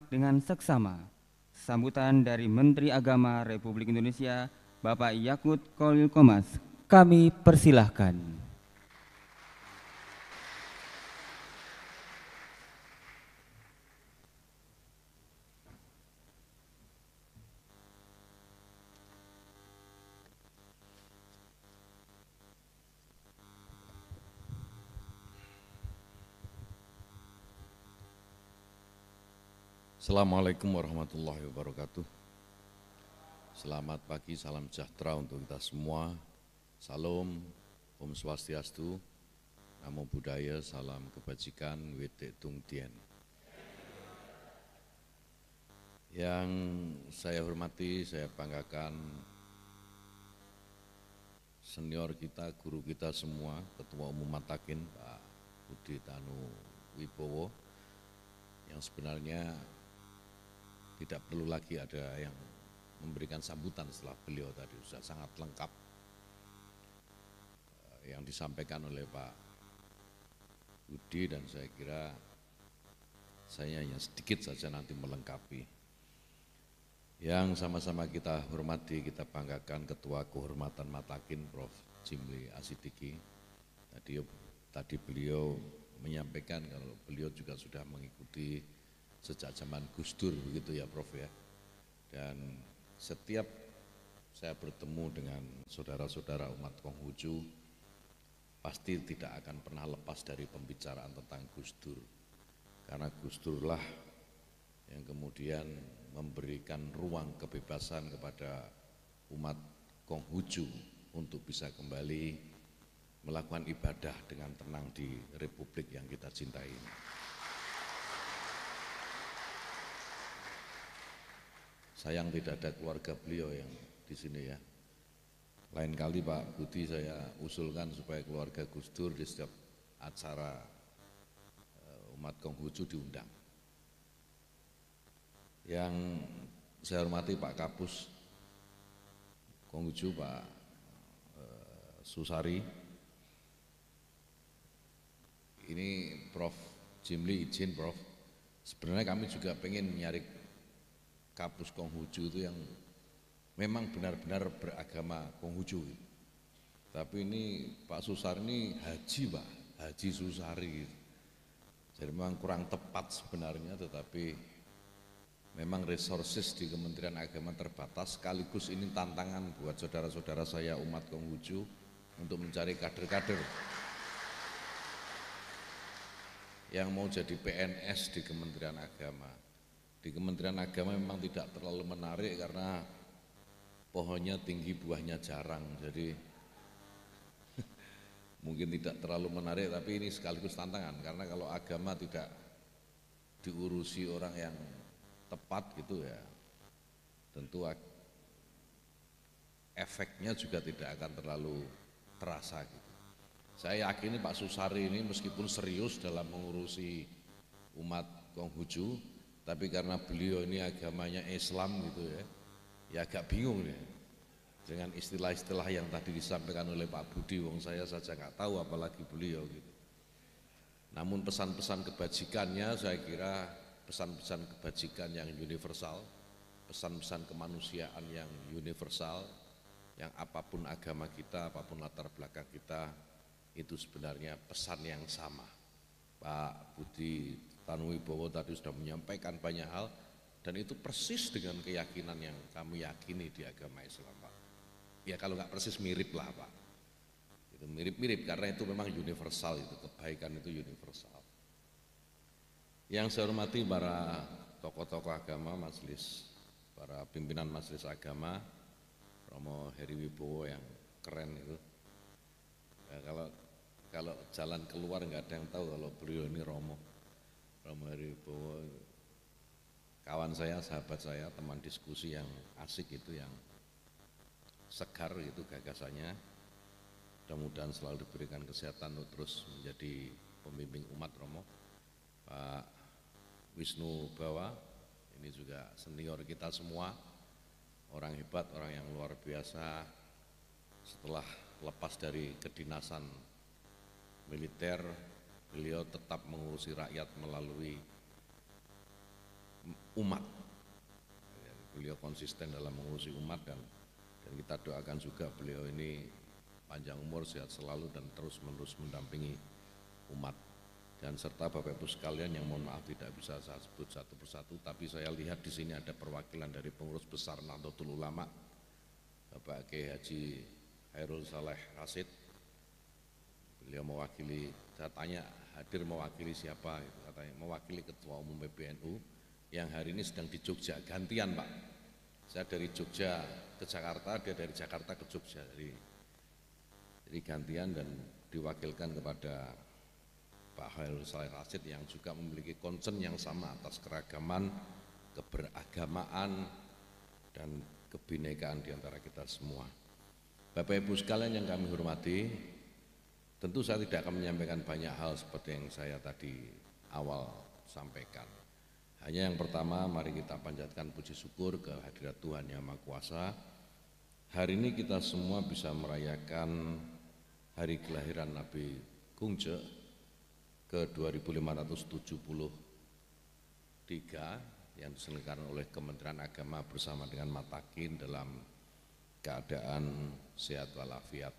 dengan seksama. Sambutan dari Menteri Agama Republik Indonesia, Bapak Yakut Khalil Qomas. Kami persilahkan. Assalamualaikum warahmatullahi wabarakatuh. Selamat pagi, salam sejahtera untuk kita semua. Salam, Om Swastiastu, Namo Buddhaya, salam kebajikan, Wite Tung Tien. Yang saya hormati, saya banggakan senior kita, guru kita semua, Ketua Umum Matakin, Pak Budi Tanu Wibowo, yang sebenarnya tidak perlu lagi ada yang memberikan sambutan setelah beliau tadi, sudah sangat lengkap yang disampaikan oleh Pak Budi, dan saya kira saya hanya sedikit saja nanti melengkapi. Yang sama-sama kita hormati, kita banggakan Ketua Kehormatan Matakin, Prof. Jimli Asidiki. Tadi beliau menyampaikan kalau beliau juga sudah mengikuti sejak zaman Gus Dur, begitu ya Prof ya. Dan setiap saya bertemu dengan saudara-saudara umat Konghucu, pasti tidak akan pernah lepas dari pembicaraan tentang Gus Dur. Karena Gus Dur lah yang kemudian memberikan ruang kebebasan kepada umat Konghucu untuk bisa kembali melakukan ibadah dengan tenang di Republik yang kita cintai ini. Sayang tidak ada keluarga beliau yang di sini ya. Lain kali Pak Budi saya usulkan supaya keluarga Gus Dur di setiap acara umat Konghucu diundang. Yang saya hormati Pak Kapus Konghucu, Pak Susari. Ini Prof. Jimli izin Prof. Sebenarnya kami juga pengen nyari Kapus Konghucu itu yang memang benar-benar beragama Konghucu. Tapi ini Pak Susari ini haji Pak, Haji Susari. Jadi memang kurang tepat sebenarnya, tetapi memang resources di Kementerian Agama terbatas, sekaligus ini tantangan buat saudara-saudara saya umat Konghucu untuk mencari kader-kader yang mau jadi PNS di Kementerian Agama. Di Kementerian Agama memang tidak terlalu menarik karena pohonnya tinggi, buahnya jarang, jadi mungkin tidak terlalu menarik, tapi ini sekaligus tantangan karena kalau agama tidak diurusi orang yang tepat gitu ya, tentu efeknya juga tidak akan terlalu terasa gitu. Saya yakini Pak Susari ini meskipun serius dalam mengurusi umat Konghucu, tapi karena beliau ini agamanya Islam gitu ya, ya agak bingung ya dengan istilah-istilah yang tadi disampaikan oleh Pak Budi. Wong saya saja nggak tahu apalagi beliau gitu. Namun pesan-pesan kebajikannya saya kira pesan-pesan kebajikan yang universal, pesan-pesan kemanusiaan yang universal, yang apapun agama kita, apapun latar belakang kita, itu sebenarnya pesan yang sama. Pak Budi Tanu Wibowo tadi sudah menyampaikan banyak hal, dan itu persis dengan keyakinan yang kami yakini di agama Islam Pak. Ya kalau nggak persis mirip lah Pak, itu mirip-mirip karena itu memang universal, itu kebaikan itu universal. Yang saya hormati para tokoh-tokoh agama, majelis, para pimpinan majelis agama, Romo Heri Wibowo yang keren itu. Ya, kalau jalan keluar nggak ada yang tahu kalau beliau ini Romo Heri Wibowo, kawan saya, sahabat saya, teman diskusi yang asik itu, yang segar itu gagasannya. Mudah-mudahan selalu diberikan kesehatan untuk terus menjadi pembimbing umat Romo. Pak Wisnu Bawa, ini juga senior kita semua, orang hebat, orang yang luar biasa. Setelah lepas dari kedinasan militer, beliau tetap mengurusi rakyat melalui umat. Beliau konsisten dalam mengurusi umat dan kita doakan juga beliau ini panjang umur, sehat selalu dan terus menerus mendampingi umat. Dan serta Bapak Ibu sekalian yang mohon maaf tidak bisa saya sebut satu persatu, tapi saya lihat di sini ada perwakilan dari pengurus besar Nahdlatul Ulama, Bapak Kiai Haji Khairul Saleh Rasyid. Beliau mewakili, saya tanya hadir mewakili siapa, katanya mewakili Ketua Umum PBNU yang hari ini sedang di Jogja, gantian Pak. Saya dari Jogja ke Jakarta, dia dari Jakarta ke Jogja, jadi gantian dan diwakilkan kepada Pak Khairul Saleh Rasyid yang juga memiliki concern yang sama atas keragaman, keberagamaan, dan kebinekaan di antara kita semua. Bapak Ibu sekalian yang kami hormati, tentu saya tidak akan menyampaikan banyak hal seperti yang saya tadi awal sampaikan. Hanya yang pertama, mari kita panjatkan puji syukur kehadirat Tuhan Yang Maha Kuasa. Hari ini kita semua bisa merayakan hari kelahiran Nabi Kungce ke 2573 yang diselenggarakan oleh Kementerian Agama bersama dengan Matakin dalam keadaan sehat walafiat.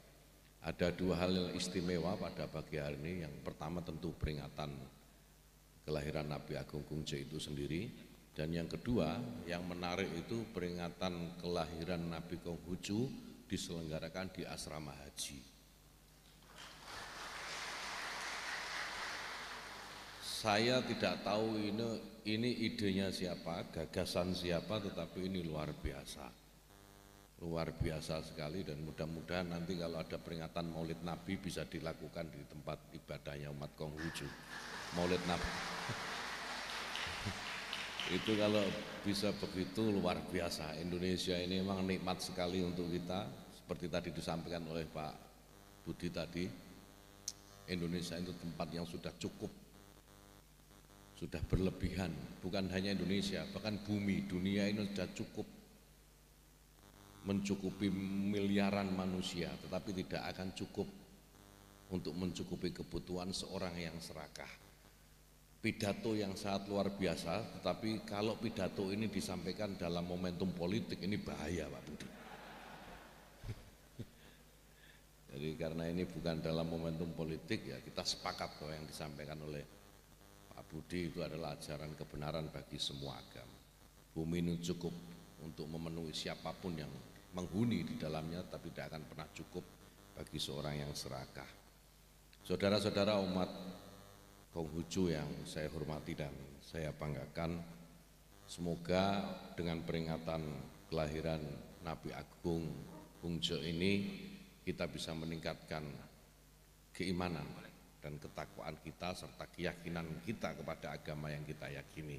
Ada dua hal yang istimewa pada pagi hari ini. Yang pertama tentu peringatan kelahiran Nabi Agung Kungce itu sendiri, dan yang kedua yang menarik itu peringatan kelahiran Nabi Konghucu diselenggarakan di asrama haji. Saya tidak tahu ini idenya siapa, gagasan siapa, tetapi ini luar biasa sekali. Dan mudah-mudahan nanti kalau ada peringatan Maulid Nabi bisa dilakukan di tempat ibadahnya umat Konghucu. Maulid Nabi itu kalau bisa begitu luar biasa. Indonesia ini memang nikmat sekali untuk kita. Seperti tadi disampaikan oleh Pak Budi tadi, Indonesia itu tempat yang sudah cukup, sudah berlebihan. Bukan hanya Indonesia, bahkan bumi, dunia ini sudah cukup mencukupi miliaran manusia, tetapi tidak akan cukup untuk mencukupi kebutuhan seorang yang serakah. Pidato yang sangat luar biasa, tetapi kalau pidato ini disampaikan dalam momentum politik ini bahaya Pak Budi. Jadi karena ini bukan dalam momentum politik, ya kita sepakat bahwa yang disampaikan oleh Pak Budi itu adalah ajaran kebenaran bagi semua agama. Bumi ini cukup untuk memenuhi siapapun yang menghuni di dalamnya, tapi tidak akan pernah cukup bagi seorang yang serakah. Saudara-saudara umat Konghucu yang saya hormati dan saya banggakan, semoga dengan peringatan kelahiran Nabi Agung Kungce ini kita bisa meningkatkan keimanan dan ketakwaan kita serta keyakinan kita kepada agama yang kita yakini.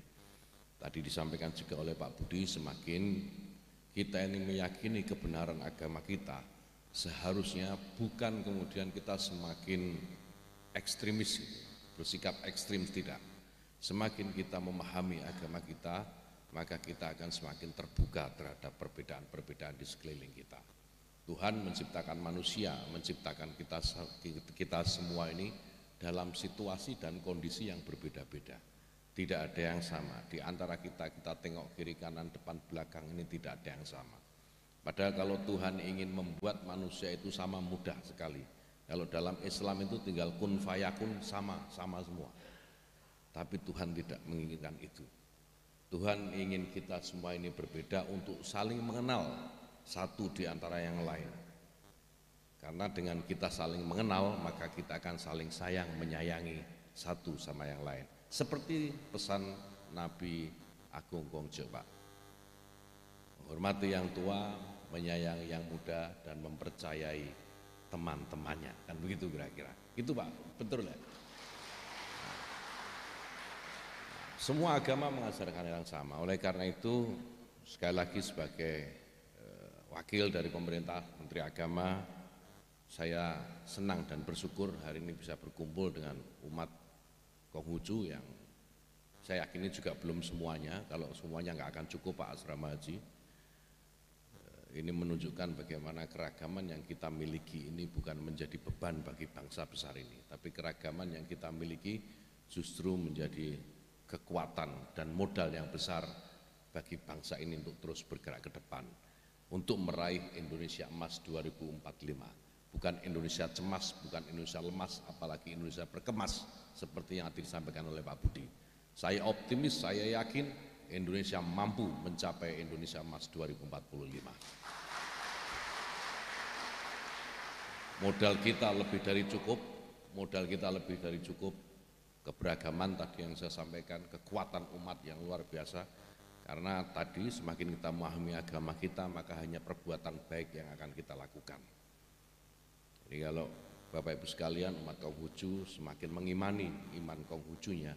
Tadi disampaikan juga oleh Pak Budi, semakin kita ini meyakini kebenaran agama kita, seharusnya bukan kemudian kita semakin ekstremis, bersikap ekstrim, tidak. Semakin kita memahami agama kita, maka kita akan semakin terbuka terhadap perbedaan-perbedaan di sekeliling kita. Tuhan menciptakan manusia, menciptakan kita semua ini dalam situasi dan kondisi yang berbeda-beda. Tidak ada yang sama. Di antara kita tengok kiri kanan depan belakang ini tidak ada yang sama. Padahal kalau Tuhan ingin membuat manusia itu sama, mudah sekali. Kalau dalam Islam itu tinggal kun fayakun, sama semua. Tapi Tuhan tidak menginginkan itu. Tuhan ingin kita semua ini berbeda untuk saling mengenal satu di antara yang lain. Karena dengan kita saling mengenal, maka kita akan saling sayang, menyayangi satu sama yang lain. Seperti pesan Nabi Agung Kongce, Pak. Menghormati yang tua, menyayangi yang muda, dan mempercayai teman-temannya, kan begitu kira-kira. Itu Pak, betul ya? Semua agama mengajarkan yang sama. Oleh karena itu, sekali lagi sebagai wakil dari pemerintah, Menteri Agama, saya senang dan bersyukur hari ini bisa berkumpul dengan umat Konghucu yang saya yakini juga belum semuanya. Kalau semuanya nggak akan cukup Pak asrama haji. Ini menunjukkan bagaimana keragaman yang kita miliki ini bukan menjadi beban bagi bangsa besar ini, tapi keragaman yang kita miliki justru menjadi kekuatan dan modal yang besar bagi bangsa ini untuk terus bergerak ke depan, untuk meraih Indonesia Emas 2045. Bukan Indonesia cemas, bukan Indonesia lemas, apalagi Indonesia berkemas seperti yang tadi disampaikan oleh Pak Budi. Saya optimis, saya yakin Indonesia mampu mencapai Indonesia Emas 2045. Modal kita lebih dari cukup, modal kita lebih dari cukup, keberagaman tadi yang saya sampaikan, kekuatan umat yang luar biasa, karena tadi semakin kita memahami agama kita, maka hanya perbuatan baik yang akan kita lakukan. Jadi kalau Bapak Ibu sekalian, umat Konghucu semakin mengimani iman Konghucunya,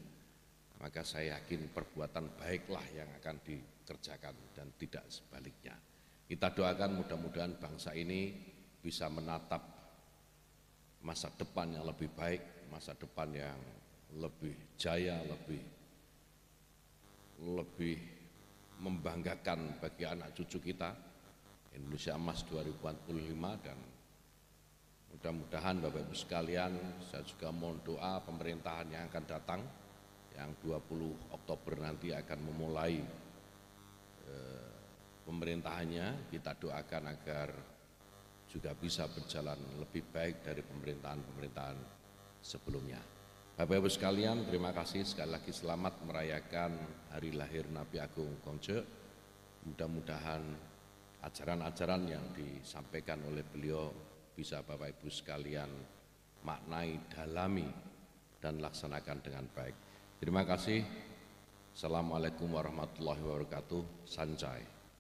maka saya yakin perbuatan baiklah yang akan dikerjakan dan tidak sebaliknya. Kita doakan mudah-mudahan bangsa ini bisa menatap masa depan yang lebih baik, masa depan yang lebih jaya, lebih membanggakan bagi anak cucu kita, Indonesia Emas 2045. Dan mudah-mudahan Bapak Ibu sekalian, saya juga mohon doa pemerintahan yang akan datang, yang 20 Oktober nanti akan memulai pemerintahannya, kita doakan agar juga bisa berjalan lebih baik dari pemerintahan-pemerintahan sebelumnya. Bapak Ibu sekalian, terima kasih sekali lagi, selamat merayakan hari lahir Nabi Agung Kongce. Mudah-mudahan ajaran-ajaran yang disampaikan oleh beliau bisa Bapak Ibu sekalian maknai, dalami, dan laksanakan dengan baik. Terima kasih. Assalamualaikum warahmatullahi wabarakatuh. Sancai.